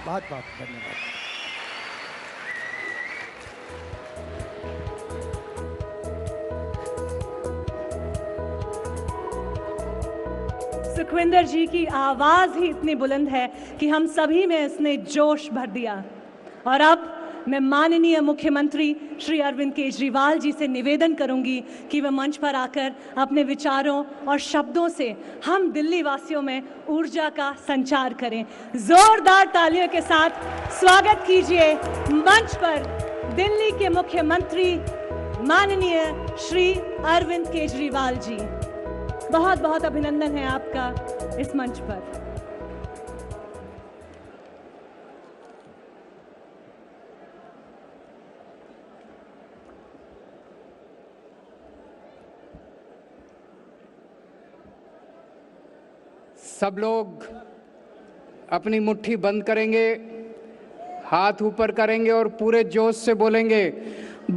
बहुत बहुत धन्यवाद। सुखविंदर जी की आवाज ही इतनी बुलंद है कि हम सभी में इसने जोश भर दिया। और अब मैं माननीय मुख्यमंत्री श्री अरविंद केजरीवाल जी से निवेदन करूंगी कि वे मंच पर आकर अपने विचारों और शब्दों से हम दिल्ली वासियों में ऊर्जा का संचार करें। जोरदार तालियों के साथ स्वागत कीजिए मंच पर दिल्ली के मुख्यमंत्री माननीय श्री अरविंद केजरीवाल जी। बहुत बहुत अभिनंदन है आपका इस मंच पर। सब लोग अपनी मुट्ठी बंद करेंगे, हाथ ऊपर करेंगे और पूरे जोश से बोलेंगे,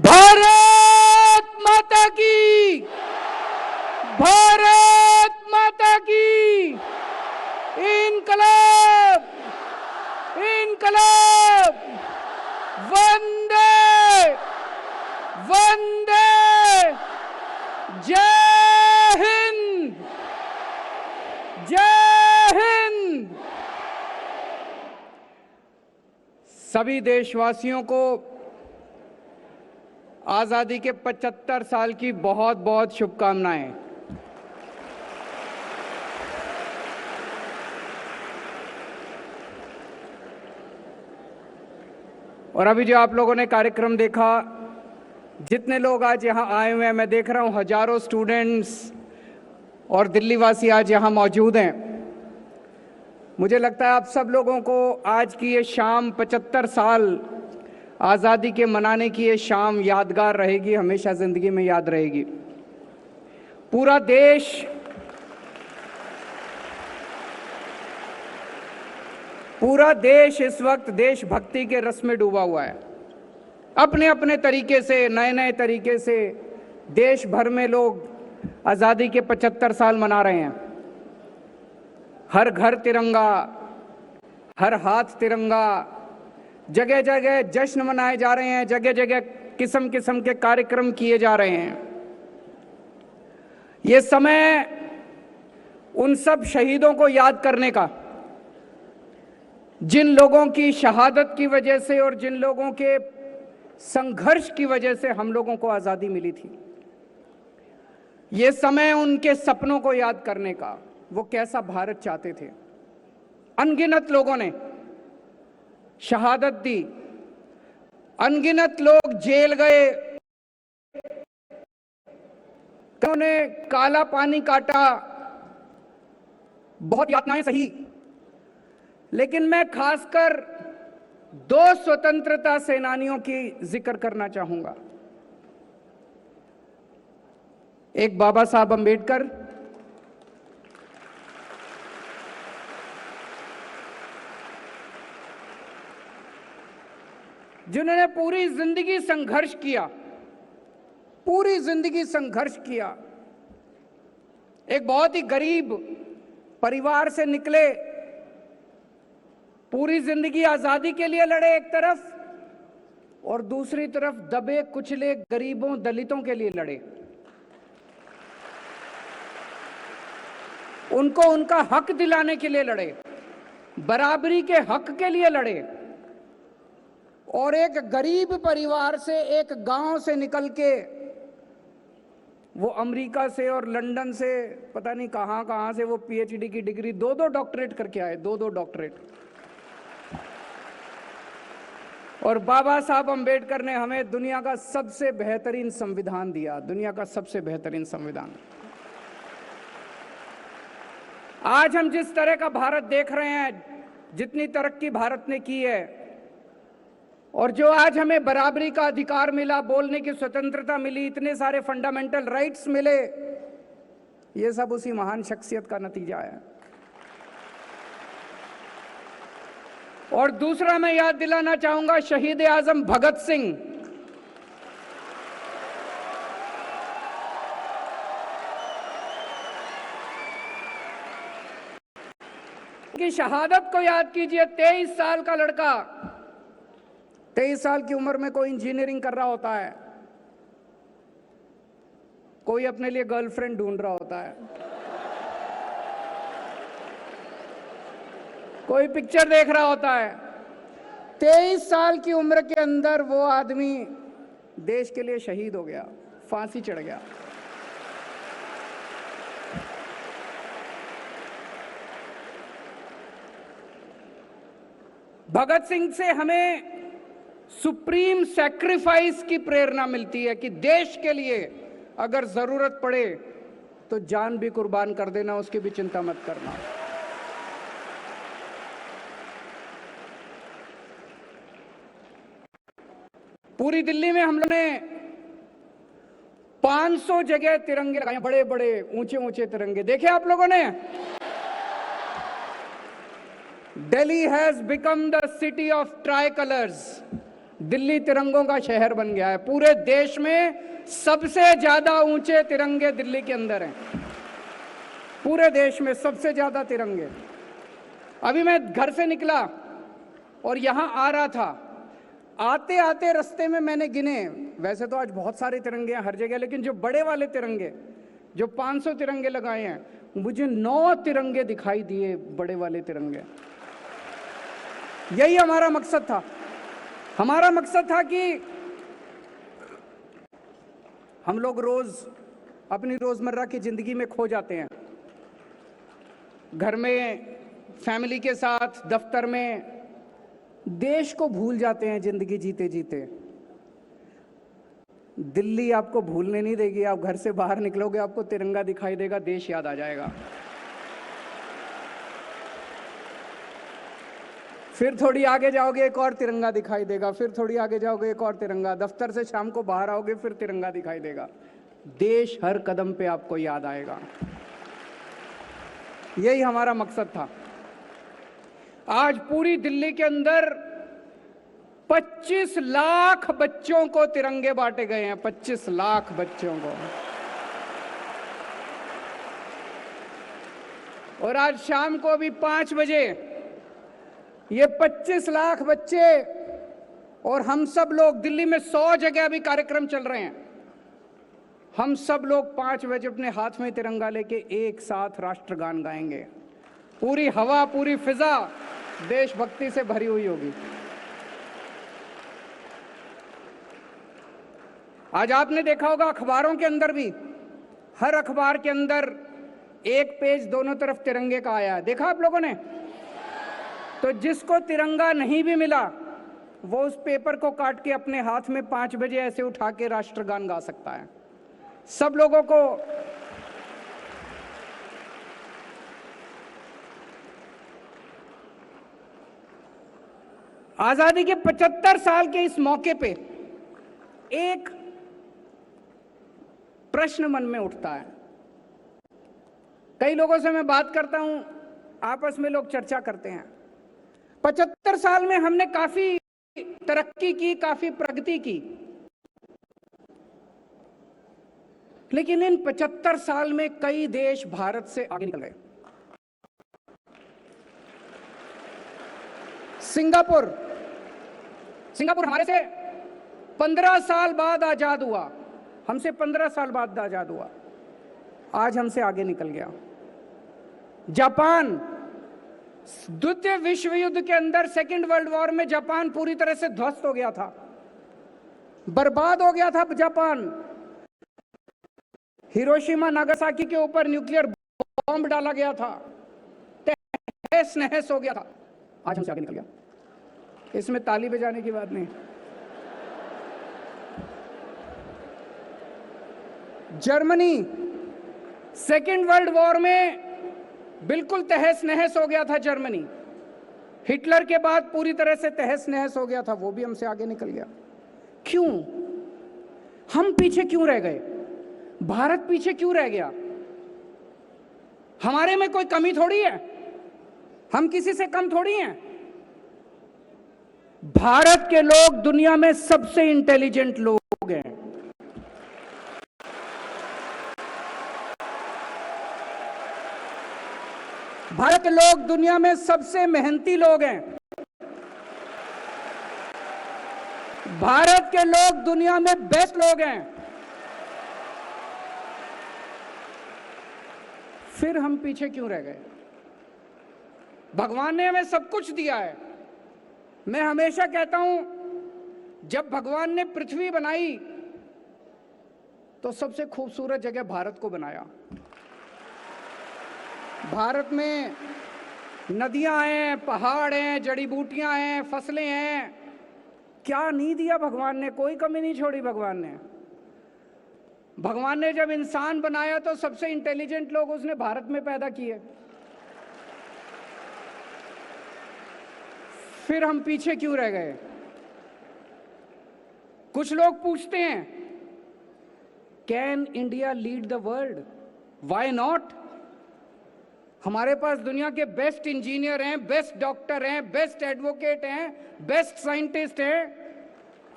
भारत माता की, भारत माता की, इनकलाब, इनकलाब, वंदे वंदे जय हिंद, जय हिंद। सभी देशवासियों को आजादी के 75 साल की बहुत बहुत शुभकामनाएं। और अभी जो आप लोगों ने कार्यक्रम देखा, जितने लोग आज यहाँ आए हुए हैं, मैं देख रहा हूँ हजारों स्टूडेंट्स और दिल्ली वासी आज यहाँ मौजूद हैं। मुझे लगता है आप सब लोगों को आज की ये शाम 75 साल आज़ादी के मनाने की ये शाम यादगार रहेगी, हमेशा ज़िंदगी में याद रहेगी। पूरा देश इस वक्त देशभक्ति के रस में डूबा हुआ है। अपने अपने तरीके से, नए नए तरीके से देश भर में लोग आज़ादी के 75 साल मना रहे हैं। हर घर तिरंगा, हर हाथ तिरंगा, जगह जगह जश्न मनाए जा रहे हैं, जगह जगह किस्म किस्म के कार्यक्रम किए जा रहे हैं। ये समय उन सब शहीदों को याद करने का, जिन लोगों की शहादत की वजह से और जिन लोगों के संघर्ष की वजह से हम लोगों को आज़ादी मिली थी। ये समय उनके सपनों को याद करने का, वो कैसा भारत चाहते थे। अनगिनत लोगों ने शहादत दी, अनगिनत लोग जेल गए, उन्होंने काला पानी काटा, बहुत यातनाएं सही। लेकिन मैं खासकर 2 स्वतंत्रता सेनानियों की जिक्र करना चाहूंगा। एक बाबा साहब अंबेडकर, जिन्होंने पूरी जिंदगी संघर्ष किया, पूरी जिंदगी संघर्ष किया। एक बहुत ही गरीब परिवार से निकले, पूरी जिंदगी आजादी के लिए लड़े एक तरफ, और दूसरी तरफ दबे कुचले गरीबों दलितों के लिए लड़े। उनको उनका हक दिलाने के लिए लड़े, बराबरी के हक के लिए लड़े। और एक गरीब परिवार से, एक गांव से निकल के वो अमेरिका से और लंदन से, पता नहीं कहां से वो पीएचडी की डिग्री, 2 डॉक्टरेट करके आए, 2 डॉक्टरेट। और बाबा साहब अंबेडकर ने हमें दुनिया का सबसे बेहतरीन संविधान दिया, दुनिया का सबसे बेहतरीन संविधान। आज हम जिस तरह का भारत देख रहे हैं, जितनी तरक्की भारत ने की है, और जो आज हमें बराबरी का अधिकार मिला, बोलने की स्वतंत्रता मिली, इतने सारे फंडामेंटल राइट्स मिले, ये सब उसी महान शख्सियत का नतीजा है। और दूसरा मैं याद दिलाना चाहूंगा शहीद आजम भगत सिंह, की शहादत को याद कीजिए। 23 साल का लड़का, 23 साल की उम्र में कोई इंजीनियरिंग कर रहा होता है, कोई अपने लिए गर्लफ्रेंड ढूंढ रहा होता है, कोई पिक्चर देख रहा होता है। 23 साल की उम्र के अंदर वो आदमी देश के लिए शहीद हो गया, फांसी चढ़ गया। भगत सिंह से हमें सुप्रीम सैक्रिफाइस की प्रेरणा मिलती है कि देश के लिए अगर जरूरत पड़े तो जान भी कुर्बान कर देना, उसकी भी चिंता मत करना। पूरी दिल्ली में हम लोगों ने 500 जगह तिरंगे लगाए, बड़े बड़े ऊंचे ऊंचे तिरंगे देखे आप लोगों ने। Delhi has become the city of tricolours. Delhi तिरंगों का शहर बन गया है। पूरे देश में सबसे ज्यादा ऊंचे तिरंगे दिल्ली के अंदर हैं। पूरे देश में सबसे ज्यादा तिरंगे। अभी मैं घर से निकला और यहां आ रहा था आते आते रास्ते में मैंने गिने, वैसे तो आज बहुत सारे तिरंगे हैं हर जगह, लेकिन जो बड़े वाले तिरंगे, जो 500 तिरंगे लगाए हैं, मुझे 9 तिरंगे दिखाई दिए, बड़े वाले तिरंगे। यही हमारा मकसद था। हमारा मकसद था कि हम लोग रोज अपनी रोजमर्रा की जिंदगी में खो जाते हैं, घर में, फैमिली के साथ, दफ्तर में, देश को भूल जाते हैं जिंदगी जीते जीते। दिल्ली आपको भूलने नहीं देगी। आप घर से बाहर निकलोगे, आपको तिरंगा दिखाई देगा, देश याद आ जाएगा। फिर थोड़ी आगे जाओगे, एक और तिरंगा दिखाई देगा, फिर थोड़ी आगे जाओगे, एक और तिरंगा, दफ्तर से शाम को बाहर आओगे, फिर तिरंगा दिखाई देगा। देश हर कदम पे आपको याद आएगा। यही हमारा मकसद था। आज पूरी दिल्ली के अंदर 25 लाख बच्चों को तिरंगे बांटे गए हैं, 25 लाख बच्चों को। और आज शाम को भी 5 बजे ये 25 लाख बच्चे और हम सब लोग, दिल्ली में 100 जगह अभी कार्यक्रम चल रहे हैं, हम सब लोग 5 बजे अपने हाथ में तिरंगा लेके एक साथ राष्ट्रगान गाएंगे। पूरी हवा, पूरी फिजा देशभक्ति से भरी हुई होगी। आज आपने देखा होगा अखबारों के अंदर भी, हर अखबार के अंदर एक पेज दोनों तरफ तिरंगे का आया है, देखा आप लोगों ने? तो जिसको तिरंगा नहीं भी मिला, वो उस पेपर को काट के अपने हाथ में 5 बजे ऐसे उठा के राष्ट्रगान गा सकता है। सब लोगों को आजादी के 75 साल के इस मौके पे एक प्रश्न मन में उठता है। कई लोगों से मैं बात करता हूं, आपस में लोग चर्चा करते हैं, 75 साल में हमने काफी तरक्की की, काफी प्रगति की, लेकिन इन 75 साल में कई देश भारत से आगे निकल गए। सिंगापुर हमारे से 15 साल बाद आजाद हुआ, हमसे 15 साल बाद आजाद हुआ, आज हमसे आगे निकल गया। जापान, द्वितीय विश्व युद्ध के अंदर, सेकेंड वर्ल्ड वॉर में जापान पूरी तरह से ध्वस्त हो गया था, बर्बाद हो गया था जापान। हिरोशिमा नागासाकी के ऊपर न्यूक्लियर बॉम्ब डाला गया था, तहस नहस हो गया था, आज हमसे आगे निकल गया। इसमें ताली बजाने की बात नहीं। जर्मनी सेकेंड वर्ल्ड वॉर में बिल्कुल तहस नहस हो गया था। जर्मनी हिटलर के बाद पूरी तरह से तहस नहस हो गया था, वो भी हमसे आगे निकल गया। क्यों? हम पीछे क्यों रह गए? भारत पीछे क्यों रह गया? हमारे में कोई कमी थोड़ी है, हम किसी से कम थोड़ी हैं। भारत के लोग दुनिया में सबसे इंटेलिजेंट लोग हैं। भारत के लोग दुनिया में सबसे मेहनती लोग हैं। भारत के लोग दुनिया में बेस्ट लोग हैं। फिर हम पीछे क्यों रह गए? भगवान ने हमें सब कुछ दिया है। मैं हमेशा कहता हूं, जब भगवान ने पृथ्वी बनाई तो सबसे खूबसूरत जगह भारत को बनाया। भारत में नदियां हैं, पहाड़ हैं, जड़ी बूटियां हैं, फसलें हैं। क्या नहीं दिया भगवान ने? कोई कमी नहीं छोड़ी भगवान ने। भगवान ने जब इंसान बनाया तो सबसे इंटेलिजेंट लोग उसने भारत में पैदा किए। फिर हम पीछे क्यों रह गए? कुछ लोग पूछते हैं, can India lead the world? Why not? हमारे पास दुनिया के बेस्ट इंजीनियर हैं, बेस्ट डॉक्टर हैं, बेस्ट एडवोकेट हैं, बेस्ट साइंटिस्ट हैं।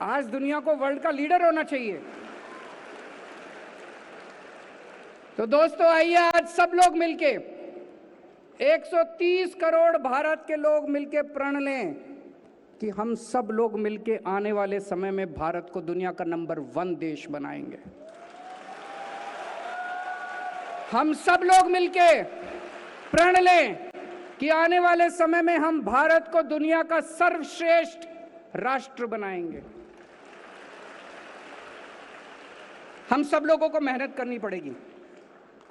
आज दुनिया को वर्ल्ड का लीडर होना चाहिए। तो दोस्तों, आइए आज सब लोग मिलके, 130 करोड़ भारत के लोग मिलके प्रण लें कि हम सब लोग मिलके आने वाले समय में भारत को दुनिया का नंबर 1 देश बनाएंगे। हम सब लोग मिलके प्रण लें कि आने वाले समय में हम भारत को दुनिया का सर्वश्रेष्ठ राष्ट्र बनाएंगे। हम सब लोगों को मेहनत करनी पड़ेगी।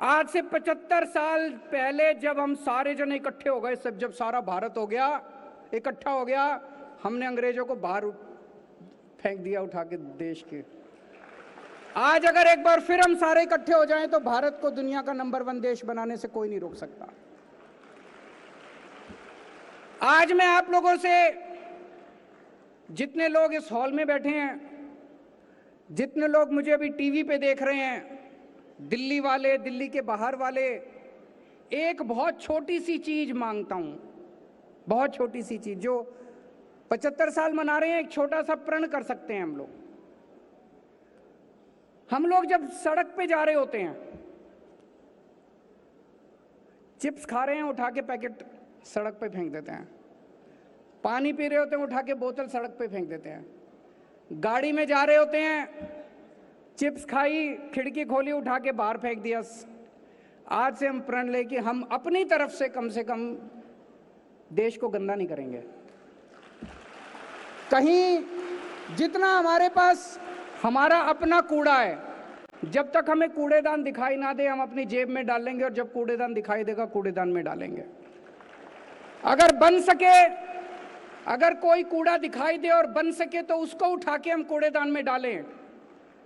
आज से 75 साल पहले जब हम सारे जन इकट्ठे हो गए, सब जब सारा भारत हो गया, इकट्ठा हो गया, हमने अंग्रेजों को बाहर फेंक दिया उठा के देश के। आज अगर एक बार फिर हम सारे इकट्ठे हो जाएं तो भारत को दुनिया का नंबर 1 देश बनाने से कोई नहीं रोक सकता। आज मैं आप लोगों से, जितने लोग इस हॉल में बैठे हैं, जितने लोग मुझे अभी टीवी पे देख रहे हैं, दिल्ली वाले, दिल्ली के बाहर वाले, एक बहुत छोटी सी चीज मांगता हूं, बहुत छोटी सी चीज। जो 75 साल मना रहे हैं, एक छोटा सा प्रण कर सकते हैं हम लोग। हम लोग जब सड़क पे जा रहे होते हैं, चिप्स खा रहे हैं, उठा के पैकेट सड़क पे फेंक देते हैं। पानी पी रहे होते हैं, उठा के बोतल सड़क पे फेंक देते हैं। गाड़ी में जा रहे होते हैं, चिप्स खाई, खिड़की खोली, उठा के बाहर फेंक दिया। आज से हम प्रण ले कि हम अपनी तरफ से कम देश को गंदा नहीं करेंगे। कहीं जितना हमारे पास हमारा अपना कूड़ा है, जब तक हमें कूड़ेदान दिखाई ना दे, हम अपनी जेब में डाल लेंगे, और जब कूड़ेदान दिखाई देगा, कूड़ेदान में डालेंगे। अगर बन सके, अगर कोई कूड़ा दिखाई दे और बन सके तो उसको उठा के हम कूड़ेदान में डालें।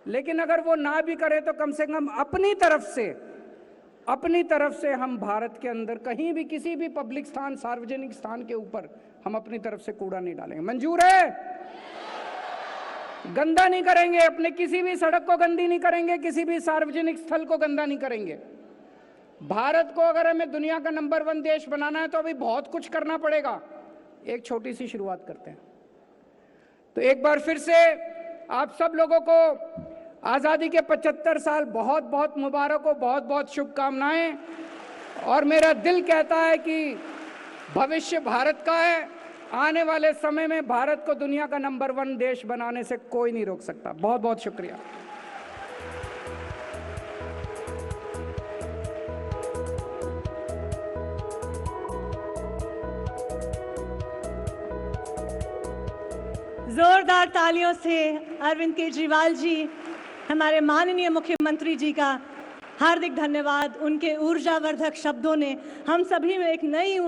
लेकिन अगर वो ना भी करे तो कम से कम अपनी तरफ से हम भारत के अंदर कहीं भी, किसी भी पब्लिक स्थान, सार्वजनिक स्थान के ऊपर हम अपनी तरफ से कूड़ा नहीं डालेंगे। मंजूर है? गंदा नहीं करेंगे, अपने किसी भी सड़क को गंदी नहीं करेंगे, किसी भी सार्वजनिक स्थल को गंदा नहीं करेंगे। भारत को अगर हमें दुनिया का नंबर 1 देश बनाना है तो अभी बहुत कुछ करना पड़ेगा। एक छोटी सी शुरुआत करते हैं। तो एक बार फिर से आप सब लोगों को आज़ादी के 75 साल बहुत बहुत मुबारक हो, बहुत बहुत शुभकामनाएं। और मेरा दिल कहता है कि भविष्य भारत का है। आने वाले समय में भारत को दुनिया का नंबर 1 देश बनाने से कोई नहीं रोक सकता। बहुत बहुत शुक्रिया। जोरदार तालियों से अरविंद केजरीवाल जी, हमारे माननीय मुख्यमंत्री जी का हार्दिक धन्यवाद। उनके ऊर्जावर्धक शब्दों ने हम सभी में एक नई ऊर्जा